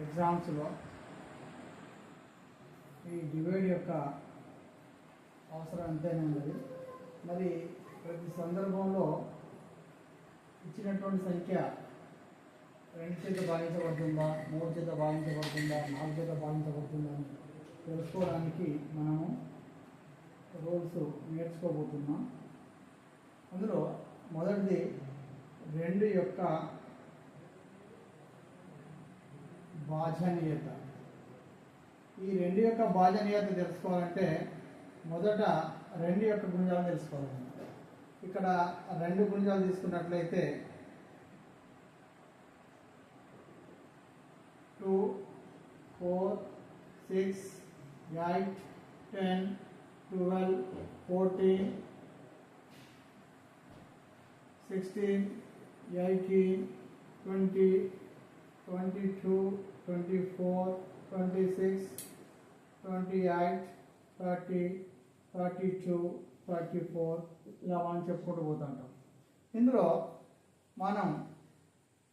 ఎగ్జామ్స్లో ఈ డివైడ్ యొక్క అవసరం ఎంతైనా ఉన్నది. మరి ప్రతి సందర్భంలో ఇచ్చినటువంటి సంఖ్య 2 చేత భాగించబడుతుందా, 3 చేత భాగించబడుతుందా, 4 చేత భాగించబడుతుందా అని తెలుసుకోవడానికి మనము రూల్స్ నేర్చుకోబోతున్నాం. అందులో మొదటిది 2 యొక్క భాజనీయత. ఈ 2 యొక్క భాజనీయత తెలుసుకోవాలంటే మొదట 2 యొక్క గుణిజాలు తెలుసుకోవాలి. ఇక్కడ 2 గుణిజాలు తీసుకున్నట్లయితే 2, 4, 6, 8, 10, 12, 14, 16, 18, 20, 22, 24, 26, 28, 30, 32, 34 ఇలా మనం చెప్పుకుంటూ పోతుంటాం. ఇందులో మనం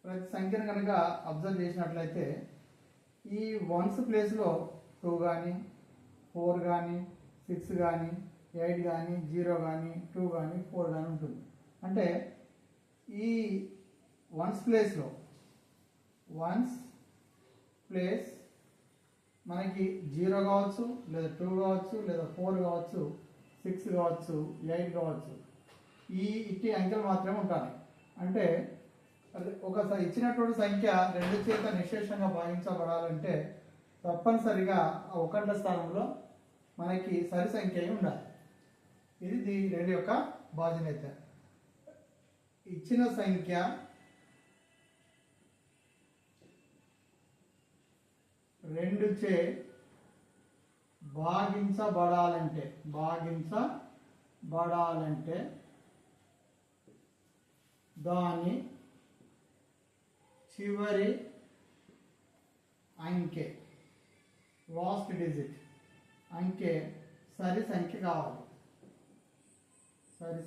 ప్రతి సంఖ్యను కనుక అబ్జర్వ్ చేసినట్లయితే ఈ వన్స్ ప్లేస్లో 2 కానీ 4 కానీ 6 కానీ 8 కానీ 0 కానీ 2 కానీ 4 కానీ ఉంటుంది. అంటే ఈ వన్స్ ప్లేస్లో మనకి 0 కావచ్చు, లేదా 2 కావచ్చు, లేదా 4 కావచ్చు, 6 కావచ్చు, 8 కావచ్చు. ఇట్టి అంకెలు మాత్రమే ఉంటాయి. అంటే ఒకసారి ఇచ్చినటువంటి సంఖ్య 2 చేత నిశేషంగా భాగించబడాలంటే తప్పనిసరిగా ఆ 1ల స్థానంలో మనకి సరి సంఖ్య ఉండాలి. ఇది 2 యొక్క భాజనీయత. ఇచ్చిన సంఖ్య 2 చే భాగించబడాలంటే దాని చివరి అంకె లాస్ట్ డిజిట్ అంకె సరి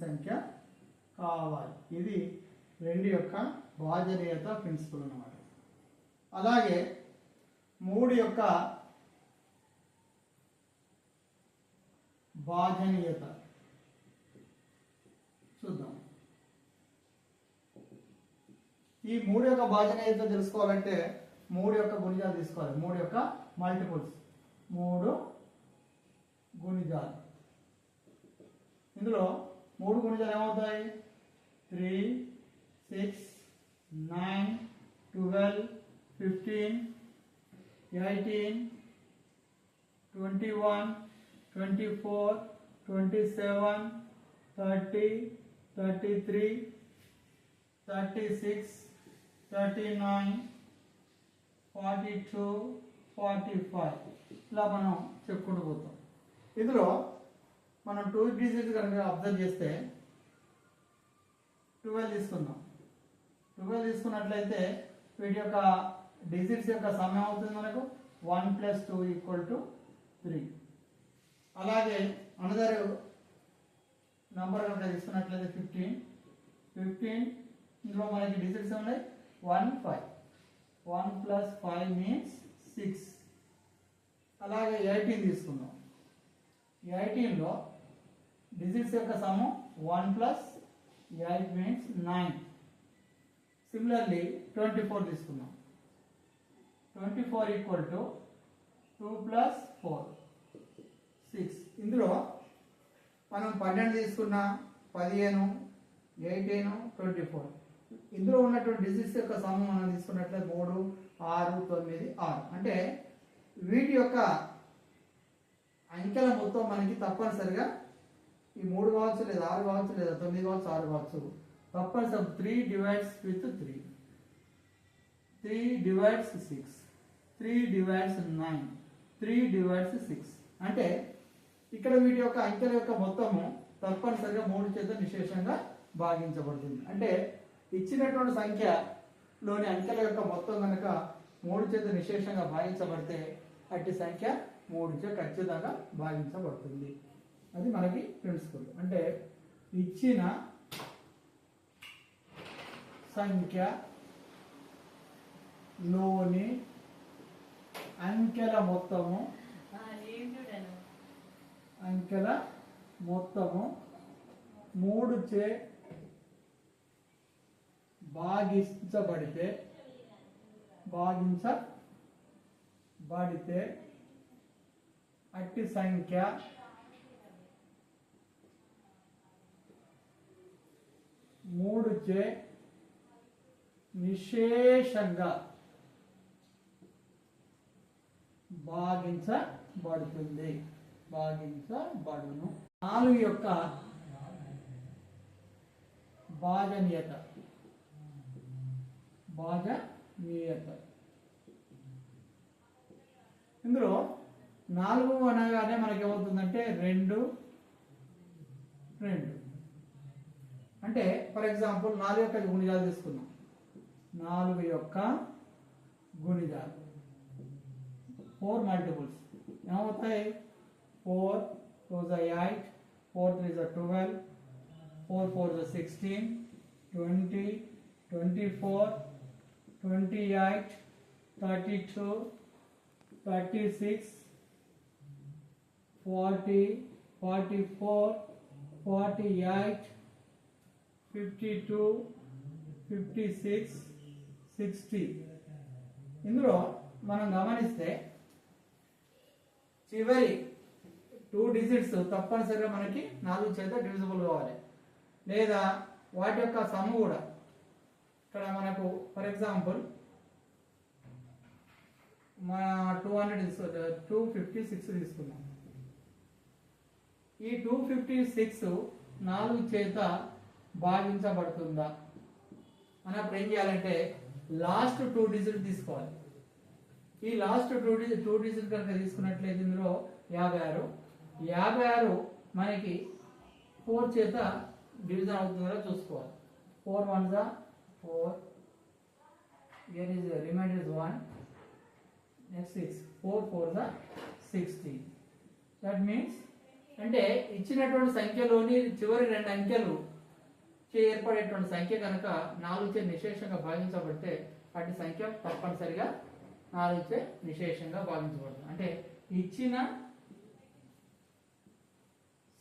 సంఖ్య కావాలి. ఇది 2 యొక్క భాజనీయత ప్రిన్సిపల్ అన్నమాట. అలాగే 3 యొక్క భాజనీయత చూద్దాం. ఈ 3 యొక్క భాజనీయత తెలుసుకోవాలంటే 3 యొక్క గుణిజాలు తీసుకోవాలి. 3 యొక్క మల్టిపుల్స్, 3 గుణిజాలు. ఇందులో 3 గుణిజాలు ఏమవుతాయి? 3, 6, 9, 12, 15, 18, 21, 24, 27, 30, 33, 36, 39, 42, 45 ఇలా మనం చెప్పుకుంటూ పోతాం. ఇందులో మనం 2 డిజిట్స్ కనుక అబ్జర్వ్ చేస్తే 12 తీసుకుందాం. 12 తీసుకున్నట్లయితే వీటి యొక్క డిజిట్స్ యొక్క సమయం అవుతుంది మనకు 1 + 2 = 3. అలాగే అనదర్ నంబర్ కనుక తీసుకున్నట్లయితే 15 ఇందులో మనకి డిజిట్స్ ఉన్నాయి 1, 5. 1 + 5 = 6. అలాగే 18 తీసుకుందాం. 18లో డిజిట్స్ యొక్క సమం 1 + 8 = 9. సిమిలర్లీ 24 తీసుకుందాం. 24 = 2 + 4 6. ఇందులో మనం 12 తీసుకున్నా, 15, 18, 24 ఇందులో ఉన్నటువంటి డిజిట్స్ యొక్క సమం మనం తీసుకున్నట్లయితే 3, 6, 9, 6. అంటే వీటి యొక్క అంకెల మొత్తం మనకి తప్పనిసరిగా ఈ 3 కావచ్చు, లేదా 6 కావచ్చు, లేదా 9 కావచ్చు, 6 కావచ్చు. తప్పనిసరి 3 divides with 3, 3 divides 6, 3 divides 9, 3 divides 6. అంటే ఇక్కడ వీటి యొక్క అంకెల యొక్క మొత్తము తప్పనిసరిగా 3 చేత నిశేషంగా భాగించబడుతుంది. అంటే ఇచ్చినటువంటి సంఖ్యలోని అంకెల యొక్క మొత్తం కనుక 3 చేత నిశేషంగా భాగించబడితే అట్టి సంఖ్య 3 చే ఖచ్చితంగా భాగించబడుతుంది. అది మనకి ప్రిన్సిపల్. అంటే ఇచ్చిన సంఖ్యలోని అంకెల మొత్తము అంకెల మొత్తము 3 చే భాగించబడితే అట్టి సంఖ్య మూడు చే నిశేషంగా భాగించబడుతుంది భాగించబడును. 4 యొక్క భాజనీయత ఇందులో 4 అనగానే మనకి ఏమవుతుందంటే 2 అంటే ఫర్ ఎగ్జాంపుల్ 4 యొక్క గుణిజాలు తీసుకున్నాం. 4 యొక్క గుణిజాలు 4 మల్టిపుల్స్ ఏమవుతాయి? 4 2 8, 4 3 12, 4 4 16, 20, 24, 28, 32, 36, 40, 44, 48, 52, 56, 60. ఇందులో మనం గమనిస్తే చివరి 2 డిజిట్స్ తప్పనిసరిగా మనకి 4 చేత డివిజిబుల్ కావాలి, లేదా వాటి యొక్క సమ్ కూడా. ఇక్కడ మనకు ఫర్ ఎగ్జాంపుల్ మన 256 తీసుకున్నాం. ఈ 256 4 చేత భాగించబడుతుందా అన్నప్పుడు ఏం చేయాలంటే లాస్ట్ 2 డిజిట్ తీసుకోవాలి. ఈ లాస్ట్ 2 డిజిట్ కనుక తీసుకున్నట్లయితే ఇందులో 56 మనకి 4 చేత డివిజన్ అవుతుందో చూసుకోవాలి. 4 1s are 4, here is remainder is 1, next 6, 4 4s are 16. that means అంటే ఇచ్చినటువంటి సంఖ్యలోని చివరి 2 అంకెలు ఏర్పడేటువంటి సంఖ్య కనుక 4 చే నిశేషంగా భాగించబడితే అటు సంఖ్య తప్పనిసరిగా 4 చే నిశేషంగా భాగించబడుతుంది. అంటే ఇచ్చిన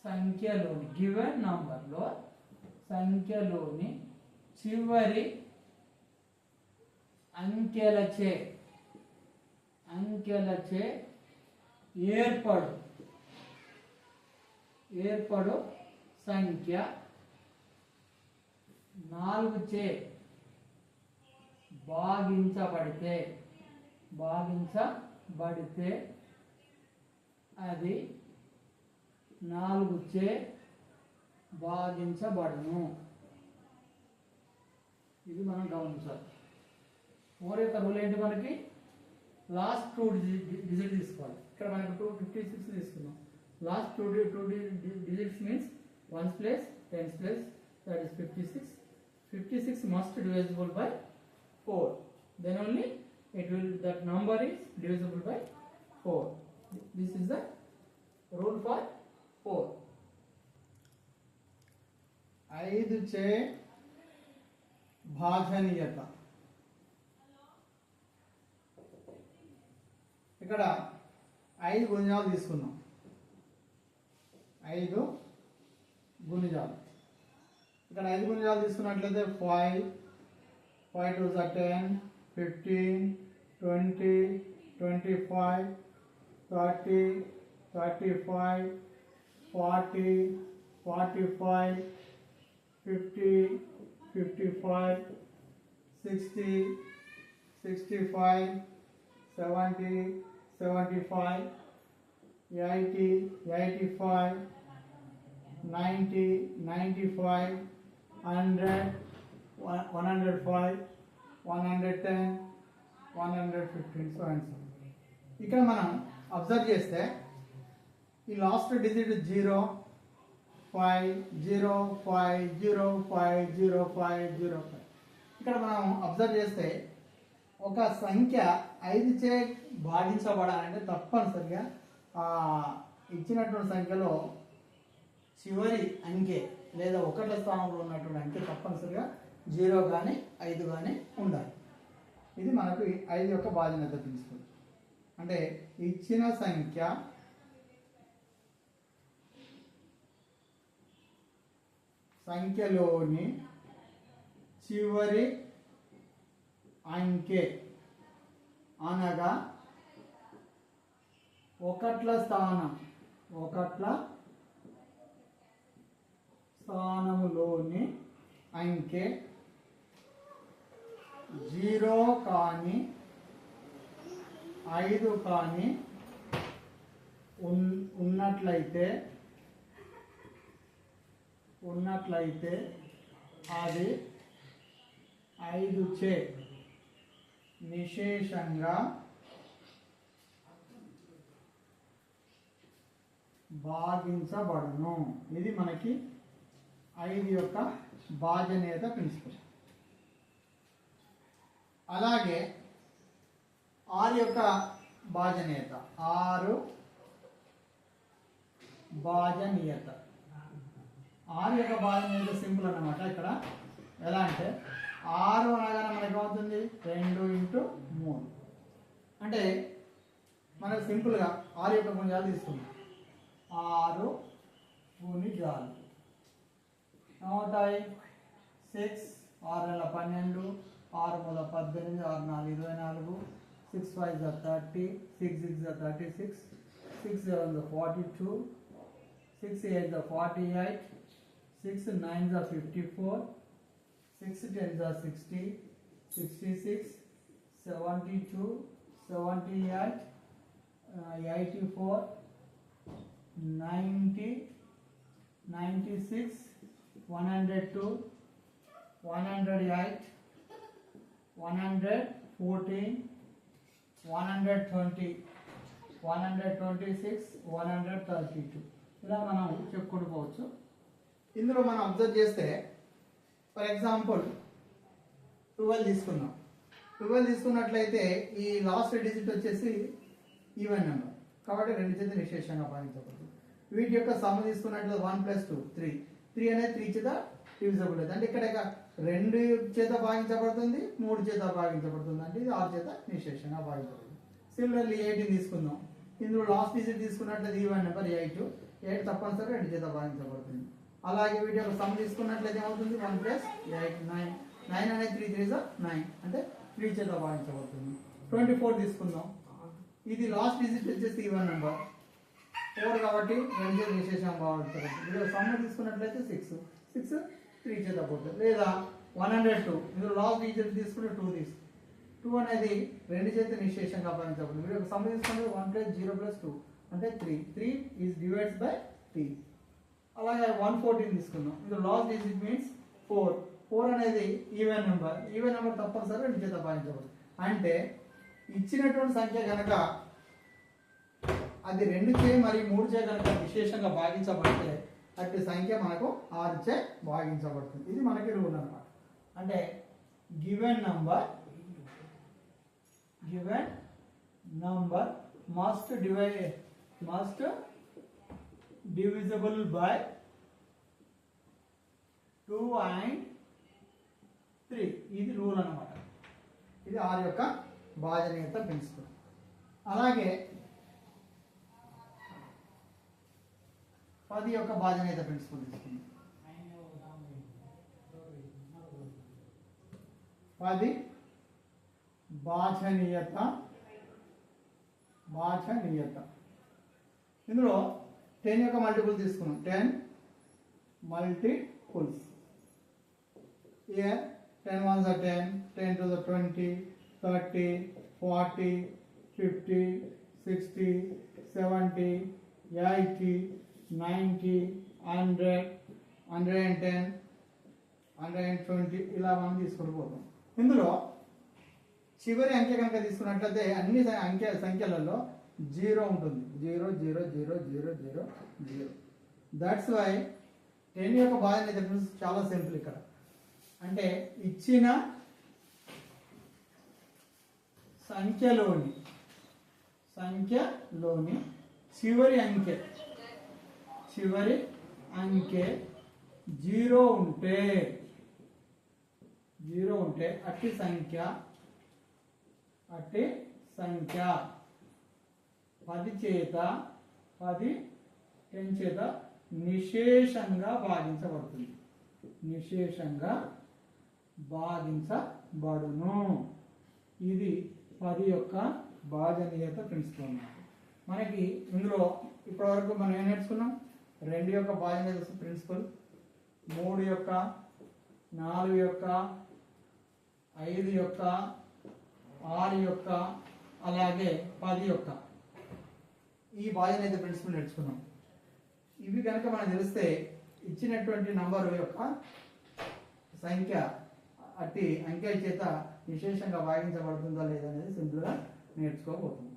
సంఖ్యలోని గివెన్ నంబర్లో సంఖ్యలోని చివరి అంకెలచే ఏర్పడు సంఖ్య 4 చే భాగించబడితే అది 4 చే భాగించబడును. ఇది మనం గమనించాలి. 4 యొక్క రూల్ ఏంటి? మనకి లాస్ట్ 2 డిజిట్ తీసుకోవాలి. ఇక్కడ మనకు 256 తీసుకున్నాం. Last 2 digits means 1's place, 10's place, that is 56. 56 must divisible by 4. Then only that number is divisible by 4. This is the rule for 4. 5 చే భాజనీయత. ఇక్కడ 5 గుణిజాలు తీసుకున్నాం. 5 గుణిజాలు ఇక్కడ 5 గుణిజాలు తీసుకున్నట్లయితే 5 2s are 10, 15, 20, 25, 30, 35, 40, 45, 50, 55, 60, 65, 70, 75, 80, 85, 90, 95, 100, 105, 110, 115, so and so. ఇక్కడ మనం అబ్జర్వ్ చేస్తే ఈ లాస్ట్ డిజిట్ 0 5 0 5 0 5 0 5 0 5. ఇక్కడ మనం అబ్జర్వ్ చేస్తే ఒక సంఖ్య 5 చే భాగించబడాలంటే తప్పనిసరిగా ఇచ్చినటువంటి సంఖ్యలో చివరి అంకె లేదా 1వ స్థానంలో ఉన్నటువంటి అంకె తప్పనిసరిగా 0 కానీ 5 కానీ ఉండాలి. ఇది మనకు 5 యొక్క భాజనీయత ప్రిన్సిపల్. అంటే ఇచ్చిన సంఖ్యలోని చివరి అంకె అనగా ఒకట్ల స్థానములోని అంకె 0 కానీ 5 కానీ ఉన్నట్లయితే అది 5 చే నిశేషంగా భాగించబడును. ఇది మనకి 5 యొక్క భాజనీయత ప్రిన్సిపల్. అలాగే 6 యొక్క భాజనీయత 6 యొక్క భాజనీయత సింపుల్ అన్నమాట. ఇక్కడ ఎలా అంటే 6 అనగానే మనకి ఏమవుతుంది 2 × 3 అంటే మనకు సింపుల్గా 6 యొక్క గుణిజాలు తీసుకుందాం. 6 గుణిజాలు ఏమవుతాయి 6 6 12 6 3 18 6 4 24 6 5 30 6 6 36 6 7 42 6 8 48 6 9 54 6 10 60 66 72 78 84 90 96 102 108 114 120 126 132 ఇలా మనం చెప్పుకుంటూ పోవచ్చు. ఇందులో మనం అబ్జర్వ్ చేస్తే ఫర్ ఎగ్జాంపుల్ 12 తీసుకున్నాం. 12 తీసుకున్నట్లయితే ఈ లాస్ట్ డిజిట్ వచ్చేసి ఈవెన్ నెంబర్ కాబట్టి 2 చేత నిశేషంగా భావించబడుతుంది. వీటి యొక్క సమ్ తీసుకున్నట్లయితే 1 + 2 3 3 అనేది 3 చేత డివిజబుల్ అవుతుంది. అంటే ఇక్కడ 2 చేత భావించబడుతుంది 3 చేత భావించబడుతుంది అంటే ఇది 6 చేత నిశేషంగా భావించబడుతుంది. సిమిలర్లీ 18 తీసుకుందాం. ఇందులో లాస్ట్ డిజిట్ తీసుకున్నట్లయితే ఈవెన్ నెంబర్ 8 తప్పనిసరిగా 2 చేత భావించబడుతుంది. అలాగే వీటి యొక్క సమ్ తీసుకున్నట్లయితే ఏమవుతుంది 1 + 8 9 9 అనేది 3 3 9 అంటే 3 చేత భావించబడుతుంది. 24 తీసుకుందాం. ఇది లాస్ట్ డిజిట్ వచ్చేసి ఈవెన్ నెంబర్ 4 కాబట్టి 2 చేత నిశేషంగా భావించబడుతుంది. వీటి యొక్క సమ్ తీసుకున్నట్లయితే 6 3 చేత పోతుంది. లేదా 102 ఇందులో లాస్ట్ డిజిట్ తీసుకుంటే 2 అనేది 2 చేత నిశేషంగా భావించబడుతుంది. వీటి యొక్క సమ్ తీసుకుంటే 1 + 0 + 2 అంటే 3 is divided by 3. అలాగే 114 తీసుకుందాం. ఇందులో లాస్ట్ డిజిట్ మీన్స్ 4 అనేది ఈవెన్ నెంబర్ తప్పనిసరిగా 2 చేత భావించబడుతుంది. అంటే ఇచ్చినటువంటి సంఖ్య కనుక అది 2 చే మరియు 3 చే కనుక విశేషంగా భాగించబడితే అట్టి సంఖ్య మనకు 6 చే భాగించబడుతుంది. ఇది మనకి రూల్ అన్నమాట. అంటే given number must divisible by 2 and 3. ఇది రూల్ అన్నమాట. ఇది 6 యొక్క భాజనీయత ప్రిన్సిపల్. అలాగే 10 యొక్క భాజనీయత ప్రిన్సిపల్ తీసుకుందాం. 10 భాజనీయత ఇందులో 10 యొక్క మల్టిపుల్ తీసుకున్నాం. 10 multiples here 10 ones are 10 10 to the 20 30 40 50 60 70 80 90 100 110 120 ఇలా మనం తీసుకుని పోతాం. ఇందులో చివరి అంకె కనుక తీసుకున్నట్లయితే అన్ని సంఖ్యలలో 0 ఉంటుంది. 0 0 0 0 0 0. దట్స్ వై 10 యొక్క భాజనీయత చాలా సింపుల్. ఇక్కడ అంటే ఇచ్చిన సంఖ్యలోని చివరి అంకె 0 ఉంటే అట్టి సంఖ్య 10 చేత 10 10 చేత నిశేషంగా భాగించబడుతుంది. నిశేషంగా భాగించబడును. ఇది 10 యొక్క భాజనీయత ప్రిన్సిపల్. మనకి ఇందులో ఇప్పటివరకు మనం ఏం నేర్చుకున్నాం? 2 యొక్క భాజనీయత ప్రిన్సిపల్, 3 యొక్క, 4 యొక్క, 5 యొక్క, 6 యొక్క, అలాగే 10 యొక్క ఈ భాజనీయత ప్రిన్సిపల్ నేర్చుకున్నాం. ఇవి కనుక మనకు తెలిస్తే ఇచ్చినటువంటి నంబర్ యొక్క సంఖ్య అట్టి అంకెల చేత విశేషంగా భాగించబడుతుందా లేదా అనేది సింపుల్గా నేర్చుకోబోతుంది.